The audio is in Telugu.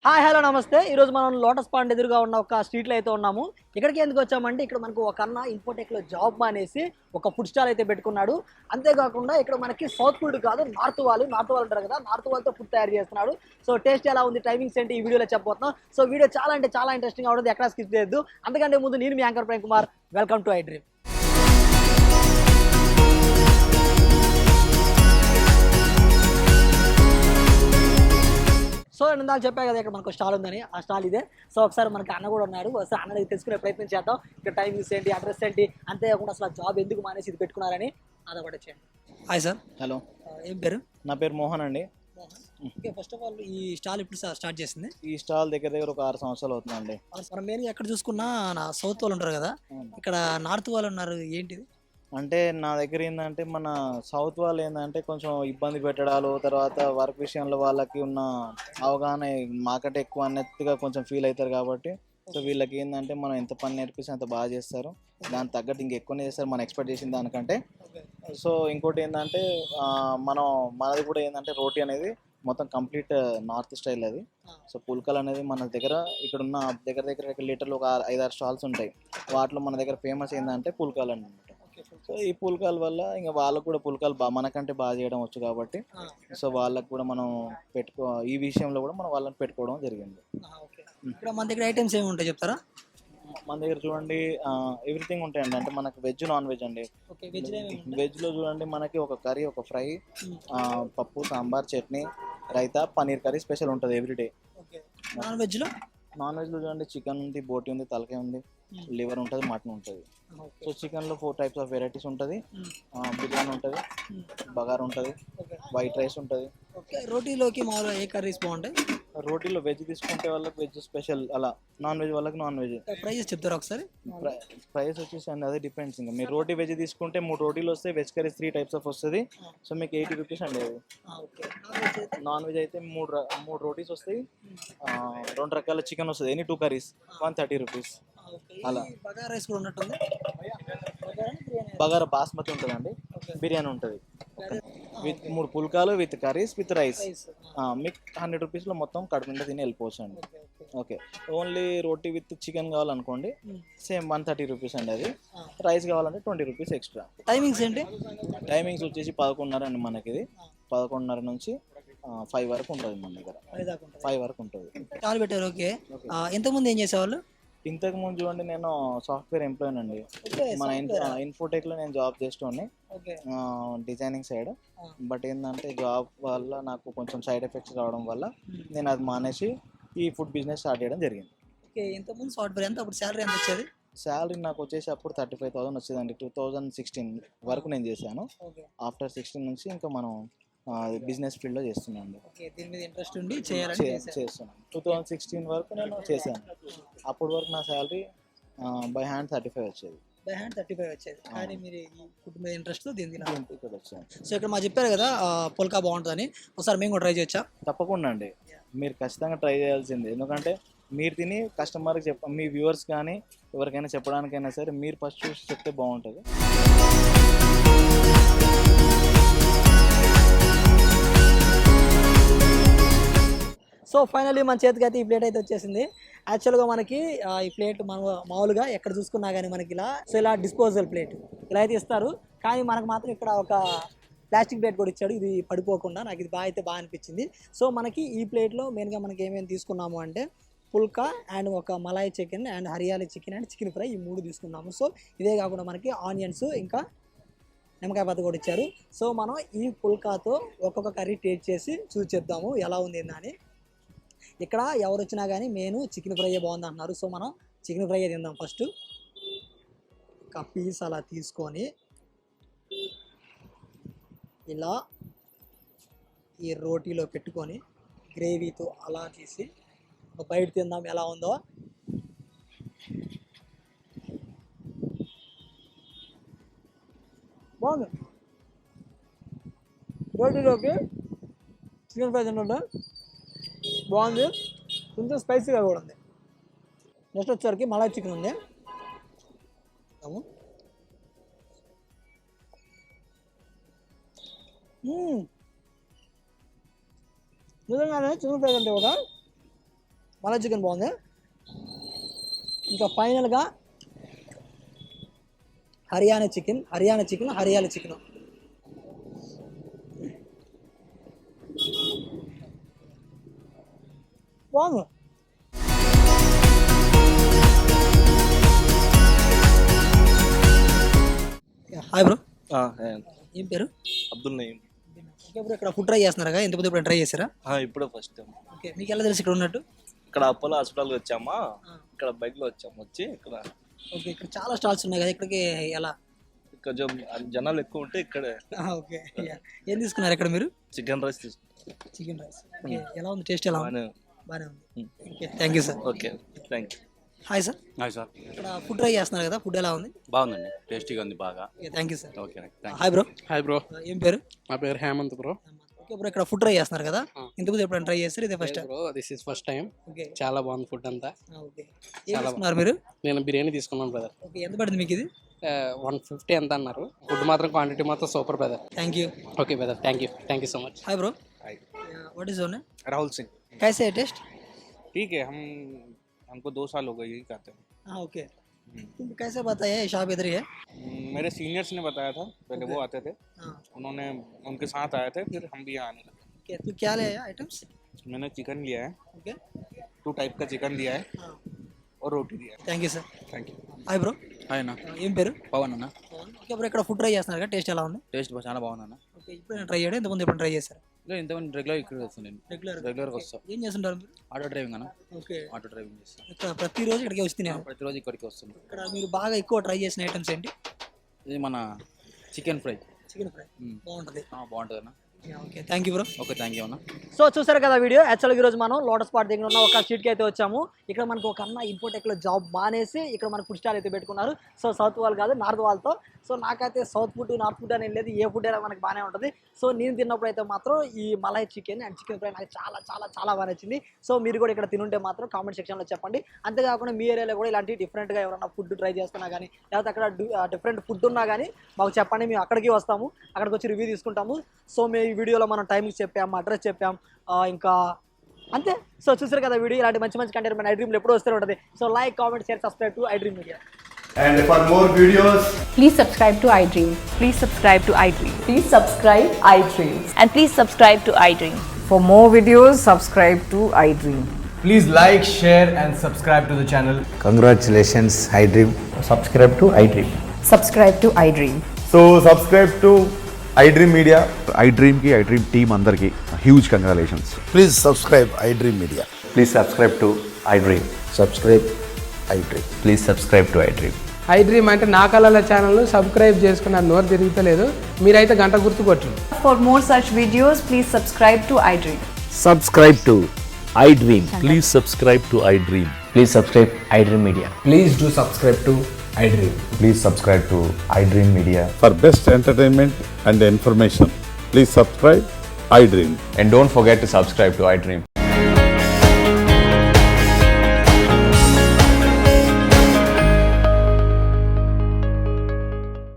హాయ్ హలో నమస్తే. ఈరోజు మనం లోటస్ పాండ్ ఎదురుగా ఉన్న ఒక స్ట్రీట్లో అయితే ఉన్నాము. ఇక్కడికి ఎందుకు వచ్చామంటే ఇక్కడ మనకు ఒక అన్న ఇన్ఫోటెక్లో జాబ్ మానేసి ఒక ఫుడ్ స్టాల్ అయితే పెట్టుకున్నాడు. అంతేకాకుండా ఇక్కడ మనకి సౌత్ ఫుడ్ కాదు నార్త్ వాళ్ళు ఉంటారు కదా, నార్త్ వాళ్ళతో ఫుడ్ తయారు చేస్తున్నాడు. సో టేస్ట్ ఎలా ఉంది, టైమింగ్స్ ఏంటి ఈ వీడియోలో చెప్పబోతున్నాం. సో వీడియో చాలా అంటే చాలా ఇంట్రెస్టింగ్ ఉంటుంది, ఎక్కడ స్కిప్ చేయొద్దు. అంతకంటే ముందు నేను మీ anchor Prem Kumar, welcome to iDream. So నేను ఇందాక చెప్పా కదా ఇక్కడ మనకు స్టాల్ ఉందని, ఆ స్టాల్ ఇదే. సో ఒకసారి మనకి అన్న కూడా ఉన్నారు, ఒకసారి అన్నని తెలుసుకునే ప్రయత్నం చేద్దాం. ఇక్కడ టైమింగ్స్ ఏంటి, అడ్రస్ ఏంటి, అంతేకాకుండా అసలు జాబ్ ఎందుకు మానేసి ఇది పెట్టుకున్నారని అదొకటి వచ్చేయండి. Hi sir. హలో, ఏం పేరు? నా పేరు మోహన్ అండి. ఓకే, ఫస్ట్ ఆఫ్ ఆల్ ఈ స్టాల్ ఇప్పుడు స్టార్ట్ చేసింది? ఈ స్టాల్ దగ్గర ఒక 6 సంవత్సరాలు అవుతుందండి. మనం మెయిన్గా ఎక్కడ చూసుకున్నా నా సౌత్ వాళ్ళు ఉంటారు కదా, ఇక్కడ నార్త్ వాళ్ళు ఉన్నారు, ఏంటిది? అంటే నా దగ్గర ఏంటంటే మన సౌత్ వాళ్ళు ఏంటంటే కొంచెం ఇబ్బంది పెట్టడాలు, తర్వాత వర్క్ విషయంలో వాళ్ళకి ఉన్న అవగాహన మాకంటే ఎక్కువ అన్నట్టుగా కొంచెం ఫీల్ అవుతారు. కాబట్టి సో వీళ్ళకి ఏంటంటే మనం ఎంత పని నేర్పిస్తే అంత బాగా చేస్తారు, దానికి తగ్గట్టు ఇంకెక్కువనే చేస్తారు మనం ఎక్స్పెక్ట్ చేసిన దానికంటే. సో ఇంకోటి ఏంటంటే మనది కూడా ఏంటంటే రోటీ అనేది మొత్తం కంప్లీట్ నార్త్ స్టైల్ అది. సో పుల్కల్ అనేది మన దగ్గర ఇక్కడ ఉన్న దగ్గర లీటర్లు ఒక 5-6 స్టాల్స్ ఉంటాయి. వాటిలో మన దగ్గర ఫేమస్ ఏంటంటే పుల్కల్ అనమాట. సో ఈ పుల్కాల వల్ల ఇంకా వాళ్ళకు కూడా పుల్కాలు మనకంటే బాగా చేయడం వచ్చు కాబట్టి సో వాళ్ళకు కూడా మనం ఈ విషయంలో కూడా మనం వాళ్ళని పెట్టుకోవడం జరిగింది. ఇక్కడ మన దగ్గర ఐటమ్స్ ఏమి ఉంటాయి చెప్తారా? మన దగ్గర చూడండి ఎవ్రీథింగ్ ఉంటాయండి. అంటే మనకు వెజ్, నాన్ వెజ్ అండి. వెజ్లో చూడండి మనకి ఒక కర్రీ, ఒక ఫ్రై, పప్పు, సాంబార్, చట్నీ, రైతా, పన్నీర్ కర్రీ స్పెషల్ ఉంటుంది ఎవ్రీడే. నాన్ వెజ్లో చూడండి చికెన్ ఉంది, బోటి ఉంది, తలకాయ ఉంది, లివర్ ఉంటుంది, మటన్ ఉంటుంది. సో చికెన్లో 4 టైప్స్ ఆఫ్ వెరైటీస్ ఉంటుంది. బిర్యానీ ఉంటుంది, బగార్ ఉంటుంది, వైట్ రైస్ ఉంటుంది. రోటీలోకి మామూలుగా ఏ కర్రీస్ బాగుంటాయి? రోటీలో వెజ్ తీసుకుంటే వాళ్ళకి వెజ్ స్పెషల్, అలా నాన్ వెజ్ వాళ్ళకి నాన్ వెజ్. ప్రైజెస్ చెప్తారా ఒకసారి? ప్రైస్ వచ్చేసి అండి అదే డిపెండ్స్. ఇంకా మీరు రోటీ వెజ్ తీసుకుంటే 3 రోటీలు వస్తాయి, వెజ్ కర్రీస్ 3 టైప్స్ ఆఫ్ వస్తుంది. సో మీకు 80 రూపీస్ అండి అది. నాన్ వెజ్ అయితే 3 రోటీస్ వస్తాయి, 2 రకాల చికెన్ వస్తుంది, ఎనీ 2 కర్రీస్ 130 రూపీస్. అలా బగారా రైస్ కూడా ఉన్నట్టుంది. బగారా బాస్మతి ఉంటుందండి, బిర్యానీ ఉంటుంది విత్ 3 పుల్కాలు విత్ కర్రీస్ విత్ రైస్. మీకు 100 రూపీస్లో మొత్తం కడుపు నిండా తిని వెళ్ళిపోవచ్చు అండి. Okay, only roti with chicken కావాలనుకోండి సేమ్ 130 రూపీస్ అండి. అది రైస్ కావాలంటే 20 రూపీస్ ఎక్స్ట్రా. టైమింగ్స్ ఏంటి? టైమింగ్స్ వచ్చేసి 11:30 అండి మనకి. ఇది 11:30 నుంచి 5 వరకు ఉంటుంది మన దగ్గర. 5 వరకు ఉంటుంది. చాలు పెట్టారు. ఓకే, ఎంతమంది ఏం చేసేవాళ్ళు? ఇంతకు ముందు చూడండి నేను సాఫ్ట్వేర్ ఎంప్లాయీ అండి. మన ఇన్ఫోటెక్లో నేను జాబ్ చేస్తుండే డిజైనింగ్ సైడ్. బట్ ఏంటంటే జాబ్ వల్ల నాకు కొంచెం సైడ్ ఎఫెక్ట్స్ రావడం వల్ల నేను అది మానేసి ఈ ఫుడ్ బిజినెస్ స్టార్ట్ చేయడం జరిగింది. ఓకే, ఇంతకుముందు సాఫ్ట్వేర్ ఎంత, అప్పుడు శాలరీ ఎంత వచ్చేది? శాలరీ నాకు వచ్చేసి అప్పుడు 35,000 వచ్చేదండి. 2016 వరకు నేను చేశాను. ఆఫ్టర్ 16 నుంచి ఇంకా మనం బిజినెస్ ఫీల్డ్లో చేస్తున్నాను. దీని మీద ఇంట్రెస్ట్ ఉండి చేస్తున్నాను. 2016 వరకు నేను చేశాను. అప్పటి వరకు నా శాలరీ బై హ్యాండ్ 35 వచ్చేది. కానీ మీరు ఈ ఫుడ్ మీద ఇంట్రెస్ట్ దీనికి వచ్చాను. సో ఇక్కడ మాకు చెప్పారు కదా పుల్కా బాగుంటుందని, ఒకసారి మేము కూడా ట్రై చేయొచ్చా? తప్పకుండా అండి, మీరు ఖచ్చితంగా ట్రై చేయాల్సింది. ఎందుకంటే మీరు తిని కస్టమర్కి మీ వ్యూవర్స్ కానీ ఎవరికైనా చెప్పడానికైనా సరే మీరు ఫస్ట్ చూసి చెప్తే బాగుంటుంది. సో ఫైనల్లీ మన చేతికి అయితే ఈ ప్లేట్ అయితే వచ్చేసింది. యాక్చువల్గా మనకి ఈ ప్లేట్ మామూలుగా ఎక్కడ చూసుకున్నా కానీ మనకి ఇలా డిస్పోజల్ ప్లేట్ ఇలా అయితే ఇస్తారు. కానీ మనకు మాత్రం ఇక్కడ ఒక ప్లాస్టిక్ ప్లేట్ కూడా ఇచ్చాడు, ఇది పడిపోకుండా. నాకు ఇది బాగా అనిపించింది. సో మనకి ఈ ప్లేట్లో మెయిన్గా మనకి ఏమేమి తీసుకున్నాము అంటే పుల్కా అండ్ ఒక Malay chicken and Hariyali chicken and chicken fry, ఈ 3 తీసుకున్నాము. సో ఇదే కాకుండా మనకి ఆనియన్స్ ఇంకా నిమ్మకాయ పత్తి కూడా ఇచ్చారు. సో మనం ఈ పుల్కాతో ఒక్కొక్క కర్రీ టేస్ట్ చేసి చూసేద్దాము ఎలా ఉంది అని. ఇక్కడ ఎవరు వచ్చినా కానీ మెయిన్ చికెన్ ఫ్రై బాగుంది అంటున్నారు. సో మనం చికెన్ ఫ్రై తిందాం. ఫస్ట్ ఒక పీస్ అలా తీసుకొని ఇలా ఈ రోటీలో పెట్టుకొని గ్రేవీతో అలా తీసి బయట తిందాం ఎలా ఉందో. బాగుంది. రోటీలోకి చికెన్ ఫ్రై తింటుంటే బాగుంది, కొంచెం స్పైసీగా కూడా ఉంది. నెక్స్ట్ వచ్చేసరికి మలాయ్ చికెన్ ఉంది. నిజంగానే చికెన్ ఫ్రై కంటే కూడా మలాయ్ చికెన్ బాగుంది. ఇంకా ఫైనల్గా హర్యానా చికెన్. బాగుంది. హాయ్ బ్రో, ఏం పేరు? అబ్దుల్ నయీం. ఓకే బ్రో, ఇక్కడ ఫుడ్ ట్రై చేస్తున్నారా? ఇంతకుముందు ఎప్పుడు ట్రై చేశారా? ఇప్పుడే ఫస్ట్ టైం. ఓకే, మీకు ఎలా తెలుసు ఇక్కడ ఉన్నట్టు? ఇక్కడ అపోలో హాస్పిటల్కి వచ్చామా, ఇక్కడ బైక్లో వచ్చాము. వచ్చి ఇక్కడ ఓకే, ఇక్కడ చాలా స్టాల్స్ ఉన్నాయి కదా, ఇక్కడికి ఎలా? ఇక్కడ జనాలు ఎక్కువ ఉంటే ఇక్కడే. ఓకే, ఏం తీసుకున్నారు ఇక్కడ మీరు? Chicken rice chicken rice. Okay, ఎలా ఉంది? టేస్ట్ ఎలా ఉంది? బాగానే ఉంది. Okay, thank you sir. Okay, thank you. Hi sir. Hi sir. ఇక్కడ ఫుడ్ ట్రై చేస్తున్నారు కదా, ఫుడ్ ఎలా ఉంది? బాగుందండి, టేస్టీగా ఉంది బాగా. Okay, thank you sir. Okay thank hi bro. Hi bro. ఏం పేరు? నా పేరు హేమంత్ బ్రో. ఓకే బ్రో, ఇక్కడ ఫుడ్ ట్రై చేస్తున్నారు కదా, ఇంతకుముందు ఎప్పుడైనా ట్రై చేస్తారు? ఇదే first time? Bro this is first time. Okay, చాలా బాగుంది ఫుడ్ అంతా. ఓకే. ఏం తీసుకున్నారు మీరు? నేను బిర్యానీ తీసుకున్నాను బ్రదర్. ఓకే, ఎంత పడింది మీకు ఇది? 150 ఎంత అన్నారు. ఫుడ్ మాత్రం క్వాంటిటీ మాత్రం super brother. Thank you. Okay brother, thank you so much. Hi bro. What is your name? Rahul Singh. कैसे है टेस्ट? ठीक है, हमको 2 साल हो गए यही खाते हैं. हाँ, ओके. तुम कैसे बताया ये शॉप इधर ही है? मेरे सीनियर्स ने बताया था, पहले वो आते थे, हाँ, उन्होंने उनके साथ आए थे, फिर हम भी यहाँ आने लगे. ओके. तू क्या ले आया आइटम्स? मैंने चिकन लिया है, ओके. 2 टाइप का चिकन लिया है हाँ, और रोटी दिया है. Thank you sir. Thank you. Hi bro. Hi అన్న, ఏం పేరు? పవన్ అన్న. ఓకే బ్రో, ఇక్కడ ఫుడ్ ట్రై చేస్తున్నారు కదా, టేస్ట్ ఎలా ఉంది? టేస్ట్ చాలా బాగుంది అన్న. ఓకే, ఇప్పుడు నేను ట్రై చేయడం, ఇంతకుముందు ఎప్పుడు ట్రై చేశారు? ఇంకా ఇంతమంది రెగ్యులర్ ఇక్కడ వస్తాను నేను. రెగ్యులర్గా వస్తాను. ఏం చేస్తుంటారు మీరు? ఆటో డ్రైవింగ్ అన్న, ఓకే. ఆటో డ్రైవింగ్ చేస్తాను. ఇక్కడ ప్రతిరోజు ఇక్కడికి వస్తున్నాను. ప్రతిరోజు ఇక్కడికి వస్తాను. ఇక్కడ మీరు బాగా ఎక్కువ ట్రై చేసిన ఐటమ్స్ ఏంటి? ఇది మన చికెన్ ఫ్రై. చికెన్ ఫ్రై బాగుంటుంది. బాగుంటుంది అన్న. Okay, thank you bro. Okay, thank you అన్న. సో చూసారు కదా వీడియో. యాక్చువల్గా ఈరోజు మనం లోటస్ స్పాట్ దగ్గర ఉన్న ఒక స్ట్రీట్కి అయితే వచ్చాము. ఇక్కడ మనకు ఒక అన్న ఇన్ఫోటెక్లో జాబ్ మానేసి ఇక్కడ మన ఫుడ్ స్టాల్ అయితే పెట్టుకున్నారు. సో సౌత్ వాళ్ళు కాదు, నార్త్ వాళ్ళతో. సో నాకైతే సౌత్ ఫుడ్ నార్త్ ఫుడ్ అనేది లేదు, ఏ ఫుడ్ అయినా మనకి బాగానే ఉంటుంది. సో నేను తిన్నప్పుడు అయితే మాత్రం ఈ Malay chicken and chicken fry నాకు చాలా చాలా చాలా బాగా నచ్చింది. సో మీరు కూడా ఇక్కడ తినుంటే మాత్రం కామెంట్ సెక్షన్లో చెప్పండి. అంతేకాకుండా మీ ఏరియాలో కూడా ఇలాంటి డిఫరెంట్గా ఎవరైనా ఫుడ్ ట్రై చేస్తున్నా కానీ, లేకపోతే అక్కడ డిఫరెంట్ ఫుడ్ ఉన్నా కానీ మాకు చెప్పండి, మేము అక్కడికి వస్తాము, అక్కడికి వచ్చి రివ్యూ తీసుకుంటాము. సో మేము ఈ వీడియోలో మనం టైమింగ్స్ చెప్పాము, అడ్రస్ చెప్పాం, ఇంకా అంతే. సో చూసారు కదా వీడియో. ఇలాంటి మంచి మంచి కంటెంట్ మన ఐ డ్రీమ్లో ఎప్పుడూ వస్తూనే ఉంటుంది. So like, comment, share, subscribe to I dream media. And for more videos, Please subscribe to iDream. Please subscribe to iDream. Please subscribe iDream. And please subscribe to iDream. For more videos, subscribe to iDream. please like, share and subscribe to the channel. Congratulations, iDream. Subscribe to iDream. Subscribe to iDream. So subscribe to iDream Media. iDream ki iDream team andarki huge congratulations. Please subscribe iDream Media. Please subscribe to iDream. Subscribe iDream. Please subscribe to iDream. iDream అంటే నా కళల ఛానల్ సబ్స్క్రైబ్ చేసుకున్న నోరు తిరుగుతలేదు, మీరైతే గంట గుర్తు కొట్టండి. For more such videos, please subscribe to iDream. Subscribe to iDream. Please subscribe to iDream. Please subscribe iDream Media. Please do subscribe to iDream. Please subscribe to iDream Media. For best entertainment and information, please subscribe iDream. And don't forget to subscribe to iDream.